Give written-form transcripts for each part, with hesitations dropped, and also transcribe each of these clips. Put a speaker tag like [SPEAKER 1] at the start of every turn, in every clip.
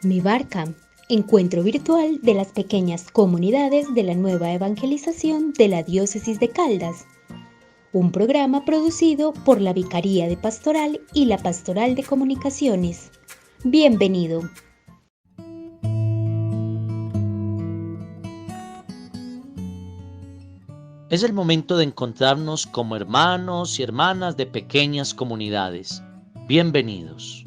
[SPEAKER 1] Mi Barca, encuentro virtual de las pequeñas comunidades de la nueva evangelización de la Diócesis de Caldas, un programa producido por la Vicaría de Pastoral y la Pastoral de Comunicaciones. Bienvenido.
[SPEAKER 2] Es el momento de encontrarnos como hermanos y hermanas de pequeñas comunidades. Bienvenidos.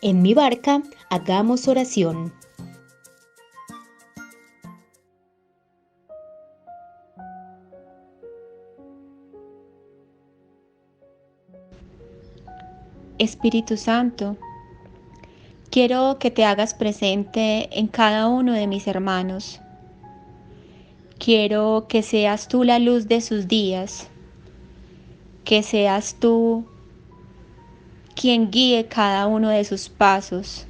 [SPEAKER 1] En Mi Barca, hagamos oración.
[SPEAKER 3] Espíritu Santo, quiero que te hagas presente en cada uno de mis hermanos. Quiero que seas tú la luz de sus días, que seas tú quien guíe cada uno de sus pasos.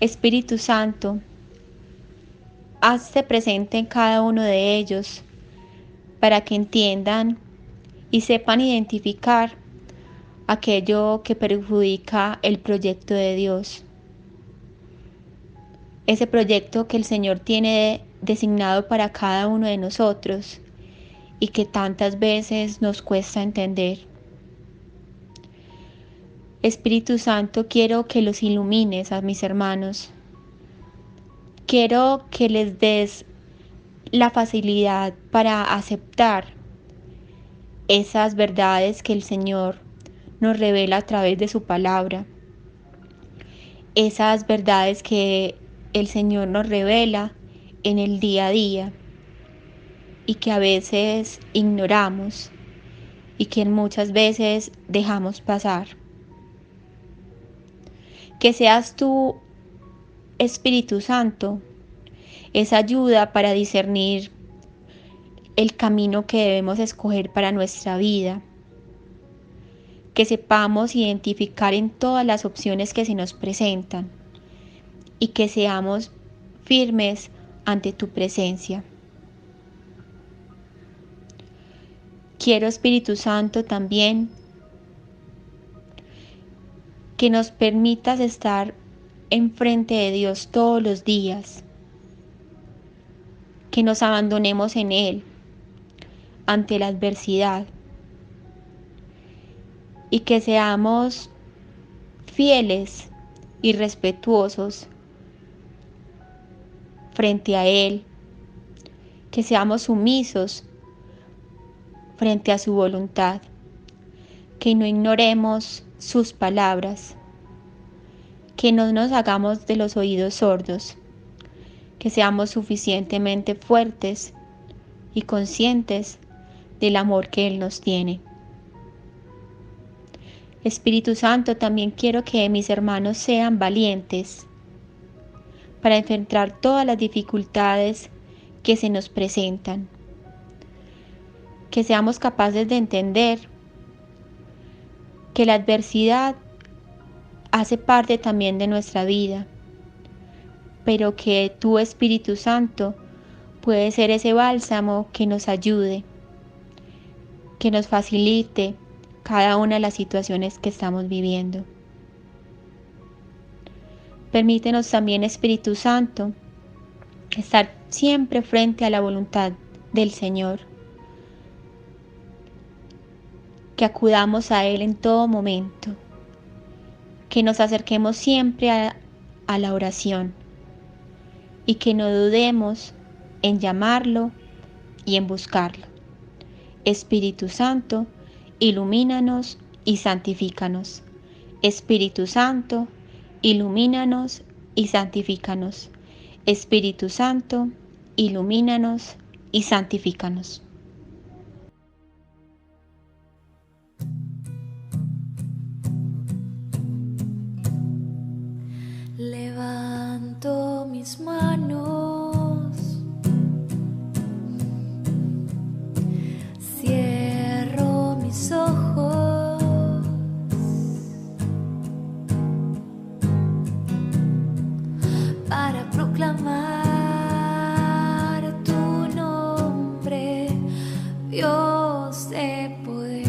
[SPEAKER 3] Espíritu Santo, hazte presente en cada uno de ellos para que entiendan y sepan identificar aquello que perjudica el proyecto de Dios. Ese proyecto que el Señor tiene designado para cada uno de nosotros y que tantas veces nos cuesta entender. Espíritu Santo, quiero que los ilumines a mis hermanos. Quiero que les des la facilidad para aceptar esas verdades que el Señor nos revela a través de su palabra. Esas verdades que el Señor nos revela en el día a día y que a veces ignoramos y que muchas veces dejamos pasar. Que seas tú, Espíritu Santo, esa ayuda para discernir el camino que debemos escoger para nuestra vida. Que sepamos identificar en todas las opciones que se nos presentan y que seamos firmes ante tu presencia. Quiero, Espíritu Santo, también que nos permitas estar enfrente de Dios todos los días, que nos abandonemos en Él ante la adversidad y que seamos fieles y respetuosos frente a Él, que seamos sumisos frente a su voluntad, que no ignoremos sus palabras, que no nos hagamos de los oídos sordos, que seamos suficientemente fuertes y conscientes del amor que Él nos tiene. Espíritu Santo, también quiero que mis hermanos sean valientes para enfrentar todas las dificultades que se nos presentan, que seamos capaces de entender que la adversidad hace parte también de nuestra vida, pero que tu Espíritu Santo puede ser ese bálsamo que nos ayude, que nos facilite cada una de las situaciones que estamos viviendo. Permítenos también, Espíritu Santo, estar siempre frente a la voluntad del Señor, que acudamos a Él en todo momento, que nos acerquemos siempre a la oración y que no dudemos en llamarlo y en buscarlo. Espíritu Santo, ilumínanos y santifícanos. Espíritu Santo, ilumínanos y santifícanos. Espíritu Santo, ilumínanos y santifícanos.
[SPEAKER 4] Levanto mis manos, cierro mis ojos, para proclamar tu nombre, Dios de poder.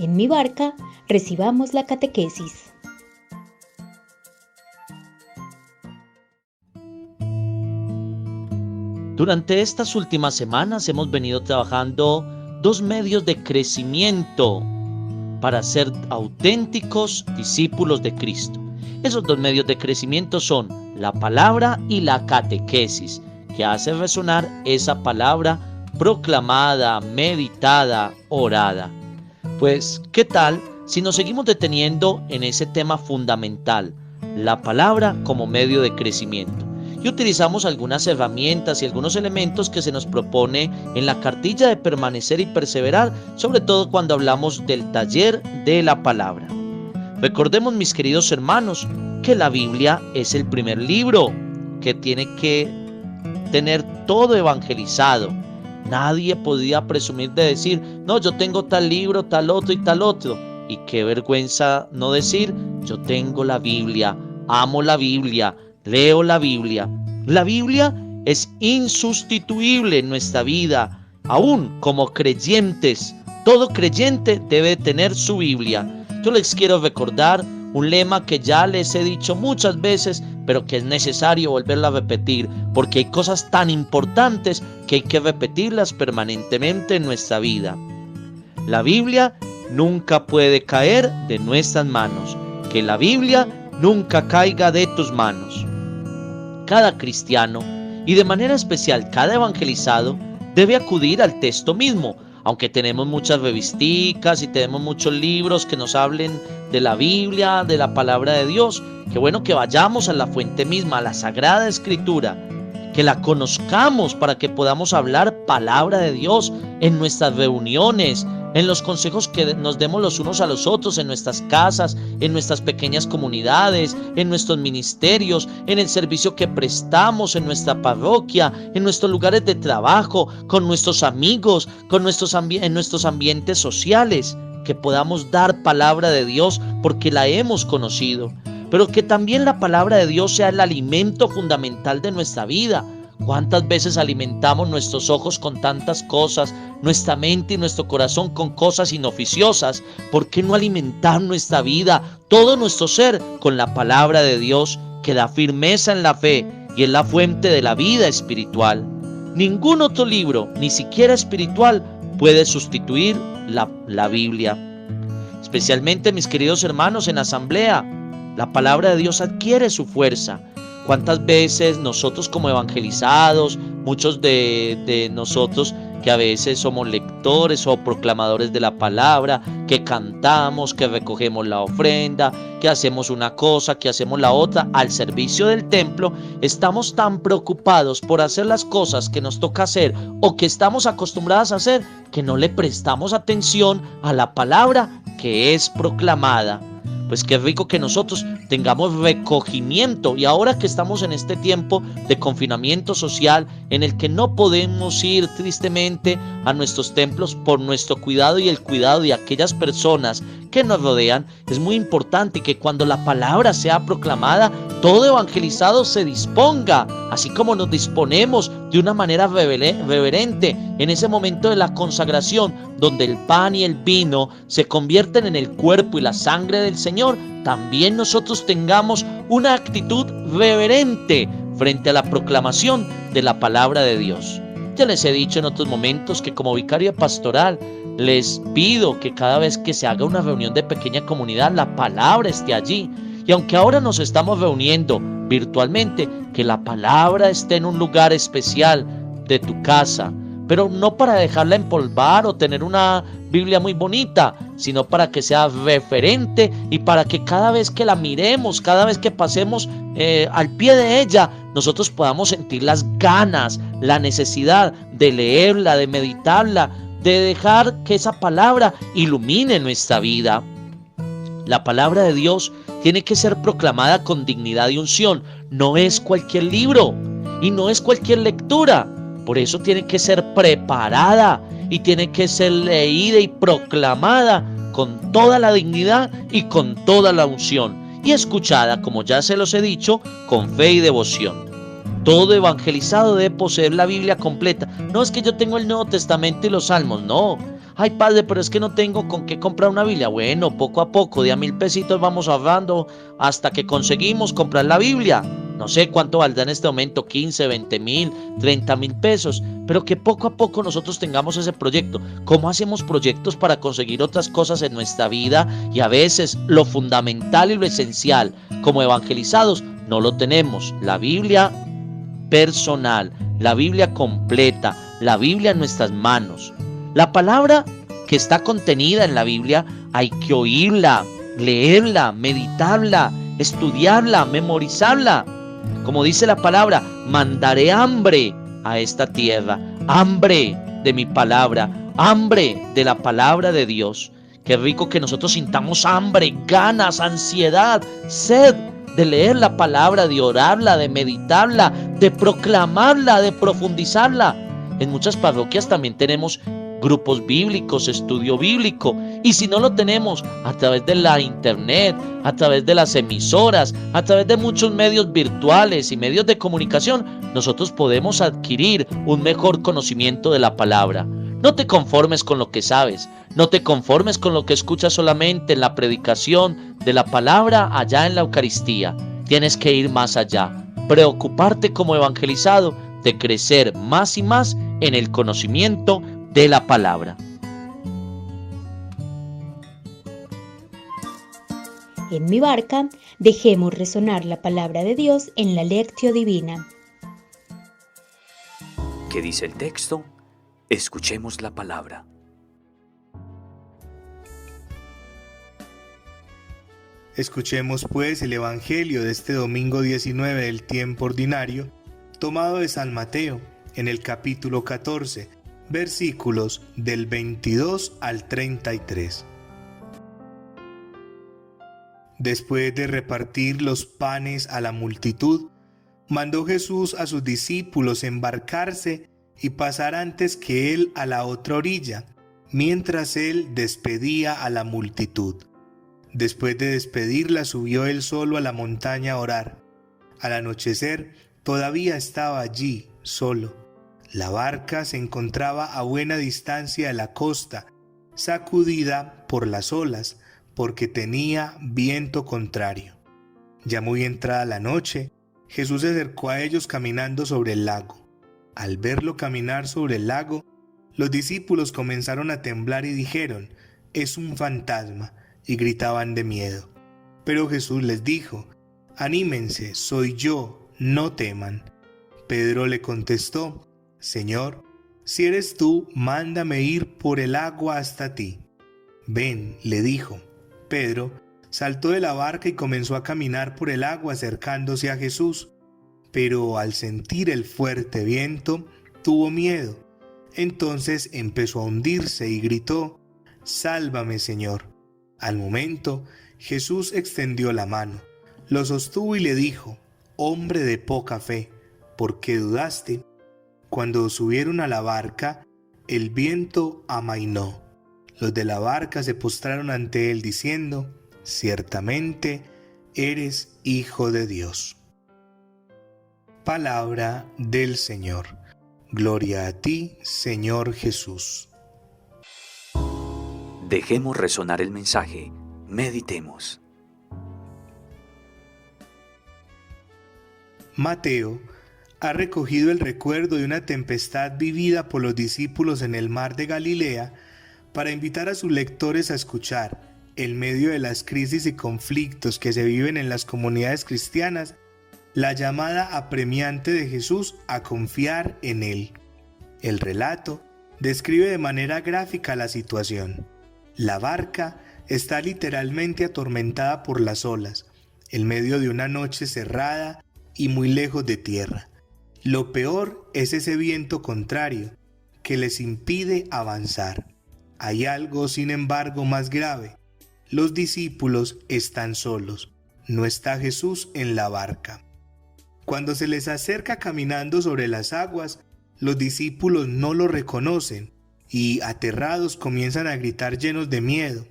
[SPEAKER 1] En mi barca, recibamos la catequesis.
[SPEAKER 2] Durante estas últimas semanas hemos venido trabajando 2 medios de crecimiento para ser auténticos discípulos de Cristo. Esos 2 medios de crecimiento son la palabra y la catequesis, que hace resonar esa palabra proclamada, meditada, orada. Pues, ¿qué tal si nos seguimos deteniendo en ese tema fundamental, la palabra como medio de crecimiento? Y utilizamos algunas herramientas y algunos elementos que se nos propone en la cartilla de permanecer y perseverar, sobre todo cuando hablamos del taller de la palabra. Recordemos, mis queridos hermanos, que la Biblia es el primer libro que tiene que tener todo evangelizado. Nadie podía presumir de decir, no, yo tengo tal libro, tal otro y tal otro. Y qué vergüenza no decir, yo tengo la Biblia, amo la Biblia, leo la Biblia. La Biblia es insustituible en nuestra vida, aún como creyentes. Todo creyente debe tener su Biblia. Yo les quiero recordar un lema que ya les he dicho muchas veces, pero que es necesario volverlo a repetir, porque hay cosas tan importantes que hay que repetirlas permanentemente en nuestra vida. La Biblia nunca puede caer de nuestras manos. Que la Biblia nunca caiga de tus manos. Cada cristiano, y de manera especial cada evangelizado, debe acudir al texto mismo. Aunque tenemos muchas revisticas y tenemos muchos libros que nos hablen de la Biblia, de la palabra de Dios, qué bueno que vayamos a la fuente misma, a la Sagrada Escritura, que la conozcamos para que podamos hablar palabra de Dios en nuestras reuniones, en los consejos que nos demos los unos a los otros, en nuestras casas, en nuestras pequeñas comunidades, en nuestros ministerios, en el servicio que prestamos en nuestra parroquia, en nuestros lugares de trabajo, con nuestros amigos, en nuestros ambientes sociales, que podamos dar palabra de Dios porque la hemos conocido, pero que también la palabra de Dios sea el alimento fundamental de nuestra vida. ¿Cuántas veces alimentamos nuestros ojos con tantas cosas, nuestra mente y nuestro corazón con cosas inoficiosas? ¿Por qué no alimentar nuestra vida, todo nuestro ser, con la palabra de Dios que da firmeza en la fe y es la fuente de la vida espiritual? Ningún otro libro, ni siquiera espiritual, puede sustituir la Biblia. Especialmente, mis queridos hermanos, en asamblea, la palabra de Dios adquiere su fuerza. ¿Cuántas veces nosotros como evangelizados, muchos de nosotros que a veces somos lectores o proclamadores de la palabra, que cantamos, que recogemos la ofrenda, que hacemos una cosa, que hacemos la otra al servicio del templo, estamos tan preocupados por hacer las cosas que nos toca hacer o que estamos acostumbrados a hacer, que no le prestamos atención a la palabra que es proclamada? Pues qué rico que nosotros tengamos recogimiento, y ahora que estamos en este tiempo de confinamiento social en el que no podemos ir tristemente a nuestros templos por nuestro cuidado y el cuidado de aquellas personas que nos rodean, es muy importante que cuando la palabra sea proclamada, todo evangelizado se disponga, así como nos disponemos de una manera reverente en ese momento de la consagración, donde el pan y el vino se convierten en el cuerpo y la sangre del Señor. También nosotros tengamos una actitud reverente frente a la proclamación de la palabra de Dios. Ya les he dicho en otros momentos que como vicario pastoral les pido que cada vez que se haga una reunión de pequeña comunidad, la palabra esté allí. Y aunque ahora nos estamos reuniendo virtualmente, que la palabra esté en un lugar especial de tu casa, pero no para dejarla empolvar o tener una Biblia muy bonita, sino para que sea referente y para que cada vez que la miremos, cada vez que pasemos al pie de ella, nosotros podamos sentir las ganas, la necesidad de leerla, de meditarla, de dejar que esa palabra ilumine nuestra vida. La palabra de Dios tiene que ser proclamada con dignidad y unción. No es cualquier libro y no es cualquier lectura. Por eso tiene que ser preparada y tiene que ser leída y proclamada con toda la dignidad y con toda la unción, y escuchada, como ya se los he dicho, con fe y devoción. Todo evangelizado debe poseer la Biblia completa. No es que yo tengo el Nuevo Testamento y los Salmos, no. Ay, padre, pero es que no tengo con qué comprar una Biblia. Bueno, poco a poco, de a 1.000 pesitos vamos ahorrando hasta que conseguimos comprar la Biblia. No sé cuánto valdrá en este momento, 15, 20.000, 30.000 pesos, pero que poco a poco nosotros tengamos ese proyecto. ¿Cómo hacemos proyectos para conseguir otras cosas en nuestra vida? Y a veces lo fundamental y lo esencial como evangelizados no lo tenemos. La Biblia personal, la Biblia completa, la Biblia en nuestras manos. La palabra que está contenida en la Biblia hay que oírla, leerla, meditarla, estudiarla, memorizarla. Como dice la palabra, mandaré hambre a esta tierra, hambre de mi palabra, hambre de la palabra de Dios. Qué rico que nosotros sintamos hambre, ganas, ansiedad, sed de leer la palabra, de orarla, de meditarla, de proclamarla, de profundizarla. En muchas parroquias también tenemos grupos bíblicos, estudio bíblico, y si no lo tenemos, a través de la internet, a través de las emisoras, a través de muchos medios virtuales y medios de comunicación, nosotros podemos adquirir un mejor conocimiento de la palabra. No te conformes con lo que sabes, no te conformes con lo que escuchas solamente en la predicación de la palabra allá en la Eucaristía. Tienes que ir más allá, preocuparte como evangelizado de crecer más y más en el conocimiento de la palabra.
[SPEAKER 1] En mi barca, dejemos resonar la palabra de Dios en la Lectio Divina.
[SPEAKER 5] ¿Qué dice el texto? Escuchemos la palabra.
[SPEAKER 6] Escuchemos pues el Evangelio de este domingo 19 del tiempo ordinario, tomado de San Mateo, en el capítulo 14, versículos del 22 al 33. Después de repartir los panes a la multitud, mandó Jesús a sus discípulos embarcarse y pasar antes que él a la otra orilla, mientras él despedía a la multitud. Después de despedirla, subió él solo a la montaña a orar. Al anochecer, todavía estaba allí, solo. La barca se encontraba a buena distancia de la costa, sacudida por las olas, porque tenía viento contrario. Ya muy entrada la noche, Jesús se acercó a ellos caminando sobre el lago. Al verlo caminar sobre el lago, los discípulos comenzaron a temblar y dijeron: «Es un fantasma», y gritaban de miedo. Pero Jesús les dijo: «Anímense, soy yo, no teman». Pedro le contestó: «Señor, si eres tú, mándame ir por el agua hasta ti». «Ven», le dijo. Pedro saltó de la barca y comenzó a caminar por el agua acercándose a Jesús, pero al sentir el fuerte viento, tuvo miedo. Entonces empezó a hundirse y gritó: «Sálvame, Señor». Al momento, Jesús extendió la mano, lo sostuvo y le dijo: «Hombre de poca fe, ¿por qué dudaste?». Cuando subieron a la barca, el viento amainó. Los de la barca se postraron ante él diciendo: «Ciertamente eres Hijo de Dios». Palabra del Señor. Gloria a ti, Señor Jesús.
[SPEAKER 5] Dejemos resonar el mensaje. Meditemos.
[SPEAKER 6] Mateo ha recogido el recuerdo de una tempestad vivida por los discípulos en el mar de Galilea para invitar a sus lectores a escuchar, en medio de las crisis y conflictos que se viven en las comunidades cristianas, la llamada apremiante de Jesús a confiar en Él. El relato describe de manera gráfica la situación. La barca está literalmente atormentada por las olas, en medio de una noche cerrada y muy lejos de tierra. Lo peor es ese viento contrario, que les impide avanzar. Hay algo, sin embargo, más grave. Los discípulos están solos. No está Jesús en la barca. Cuando se les acerca caminando sobre las aguas, los discípulos no lo reconocen y, aterrados, comienzan a gritar llenos de miedo.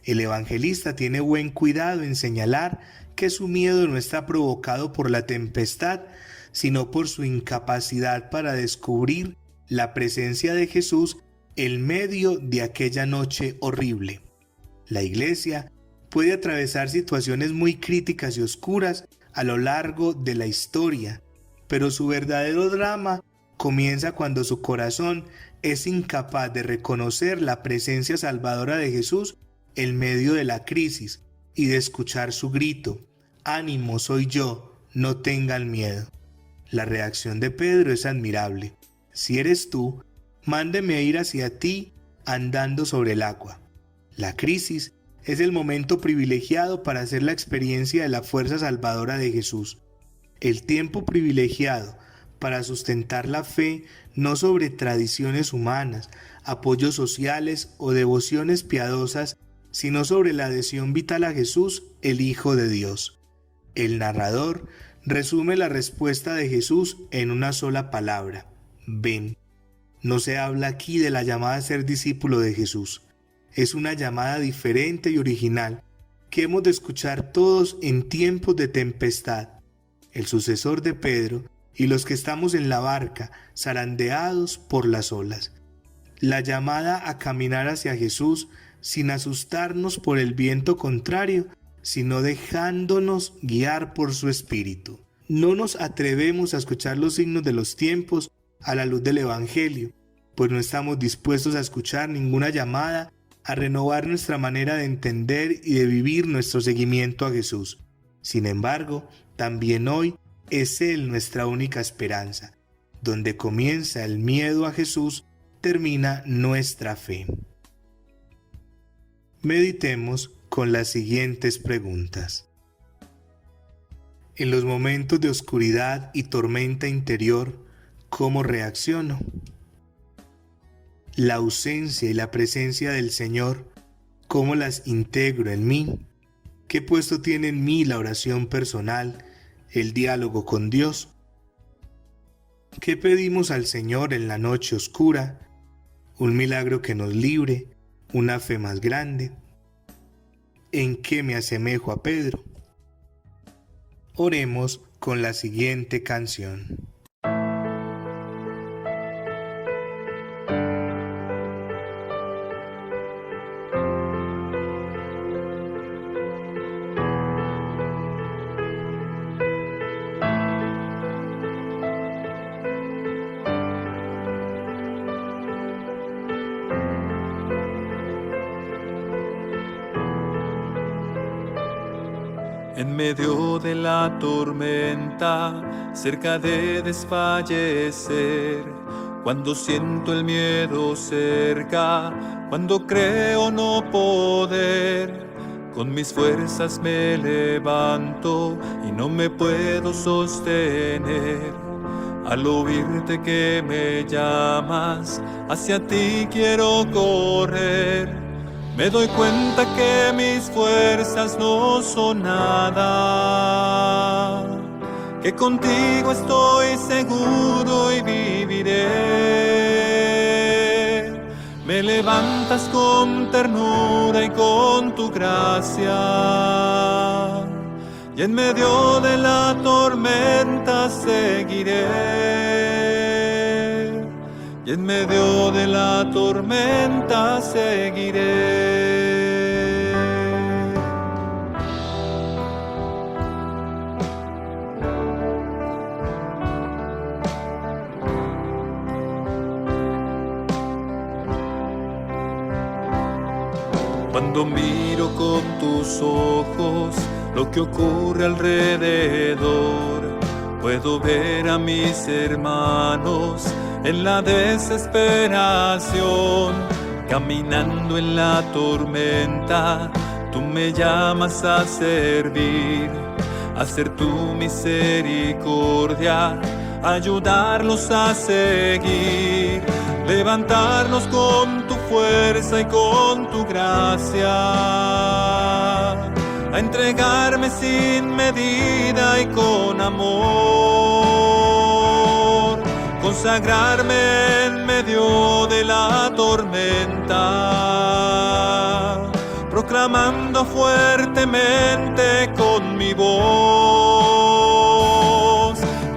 [SPEAKER 6] El evangelista tiene buen cuidado en señalar que su miedo no está provocado por la tempestad, sino por su incapacidad para descubrir la presencia de Jesús en medio de aquella noche horrible. La Iglesia puede atravesar situaciones muy críticas y oscuras a lo largo de la historia, pero su verdadero drama comienza cuando su corazón es incapaz de reconocer la presencia salvadora de Jesús en medio de la crisis y de escuchar su grito: «Ánimo, soy yo, no tengan miedo». La reacción de Pedro es admirable: «Si eres tú, mándeme ir hacia ti andando sobre el agua». La crisis es el momento privilegiado para hacer la experiencia de la fuerza salvadora de Jesús. El tiempo privilegiado para sustentar la fe no sobre tradiciones humanas, apoyos sociales o devociones piadosas, sino sobre la adhesión vital a Jesús, el Hijo de Dios. El narrador resume la respuesta de Jesús en una sola palabra: ven. No se habla aquí de la llamada a ser discípulo de Jesús. Es una llamada diferente y original que hemos de escuchar todos en tiempos de tempestad. El sucesor de Pedro y los que estamos en la barca, zarandeados por las olas. La llamada a caminar hacia Jesús sin asustarnos por el viento contrario, sino dejándonos guiar por su espíritu. No nos atrevemos a escuchar los signos de los tiempos a la luz del Evangelio, pues no estamos dispuestos a escuchar ninguna llamada a renovar nuestra manera de entender y de vivir nuestro seguimiento a Jesús. Sin embargo, también hoy es Él nuestra única esperanza. Donde comienza el miedo a Jesús, termina nuestra fe. Meditemos con las siguientes preguntas. En los momentos de oscuridad y tormenta interior, ¿cómo reacciono? La ausencia y la presencia del Señor, ¿cómo las integro en mí? ¿Qué puesto tiene en mí la oración personal, el diálogo con Dios? ¿Qué pedimos al Señor en la noche oscura? ¿Un milagro que nos libre? ¿Una fe más grande? ¿En qué me asemejo a Pedro? Oremos con la siguiente canción.
[SPEAKER 7] En medio de la tormenta, cerca de desfallecer, cuando siento el miedo cerca, cuando creo no poder, con mis fuerzas me levanto y no me puedo sostener. Al oírte que me llamas, hacia ti quiero correr. Me doy cuenta que mis fuerzas no son nada, que contigo estoy seguro y viviré. Me levantas con ternura y con tu gracia, y en medio de la tormenta seguiré. Y en medio de la tormenta seguiré. Cuando miro con tus ojos lo que ocurre alrededor, puedo ver a mis hermanos en la desesperación, caminando en la tormenta. Tú me llamas a servir, a hacer tu misericordia, ayudarlos a seguir, levantarnos con tu fuerza y con tu gracia, a entregarme sin medida y con amor, consagrarme en medio de la tormenta, proclamando fuertemente con mi voz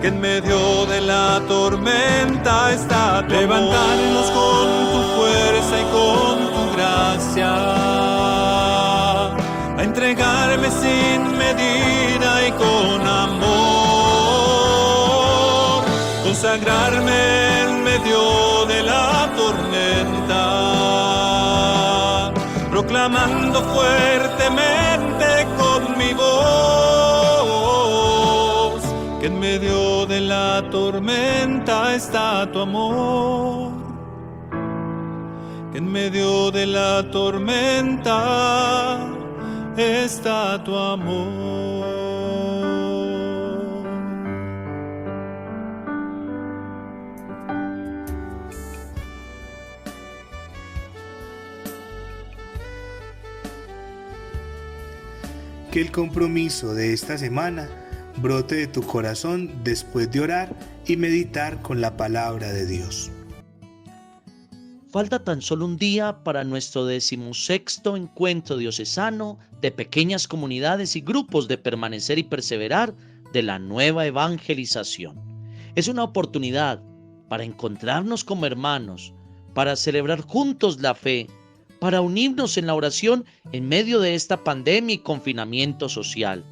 [SPEAKER 7] que en medio de la tormenta está tu amor. Levantarnos con tu fuerza fuerza y con tu gracia, a entregarme sin medida y con amor, consagrarme en medio de la tormenta, proclamando fuertemente con mi voz que en medio de la tormenta está tu amor, que en medio de la tormenta está tu amor.
[SPEAKER 6] Que el compromiso de esta semana brote de tu corazón después de orar y meditar con la palabra de Dios.
[SPEAKER 2] Falta tan solo un día para nuestro 16º encuentro diocesano de pequeñas comunidades y grupos de permanecer y perseverar de la nueva evangelización. Es una oportunidad para encontrarnos como hermanos, para celebrar juntos la fe, para unirnos en la oración en medio de esta pandemia y confinamiento social.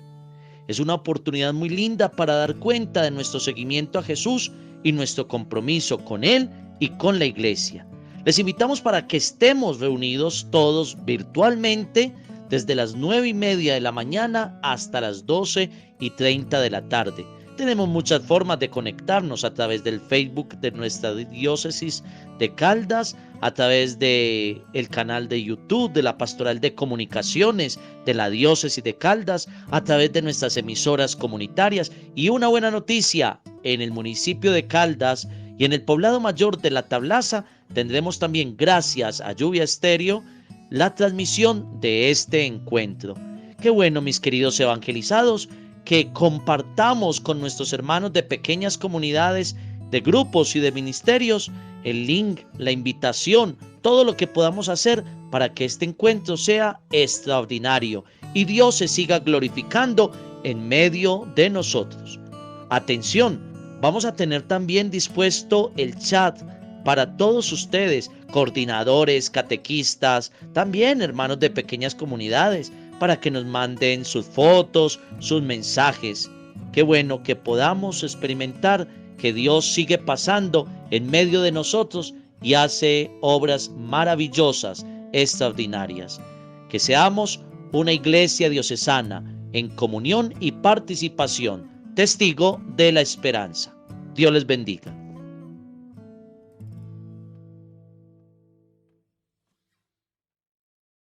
[SPEAKER 2] Es una oportunidad muy linda para dar cuenta de nuestro seguimiento a Jesús y nuestro compromiso con Él y con la Iglesia. Les invitamos para que estemos reunidos todos virtualmente desde las 9:30 de la mañana hasta las 12:30 de la tarde. Tenemos muchas formas de conectarnos a través del Facebook de nuestra diócesis de Caldas, a través del canal de YouTube de la Pastoral de Comunicaciones de la diócesis de Caldas, a través de nuestras emisoras comunitarias. Y una buena noticia, en el municipio de Caldas y en el poblado mayor de La Tablaza tendremos también, gracias a Lluvia Estéreo, la transmisión de este encuentro. Qué bueno, mis queridos evangelizados, que compartamos con nuestros hermanos de pequeñas comunidades, de grupos y de ministerios, el link, la invitación, todo lo que podamos hacer para que este encuentro sea extraordinario y Dios se siga glorificando en medio de nosotros. Atención, vamos a tener también dispuesto el chat para todos ustedes, coordinadores, catequistas, también hermanos de pequeñas comunidades, para que nos manden sus fotos, sus mensajes. Qué bueno que podamos experimentar que Dios sigue pasando en medio de nosotros y hace obras maravillosas, extraordinarias. Que seamos una iglesia diocesana en comunión y participación, testigo de la esperanza. Dios les bendiga.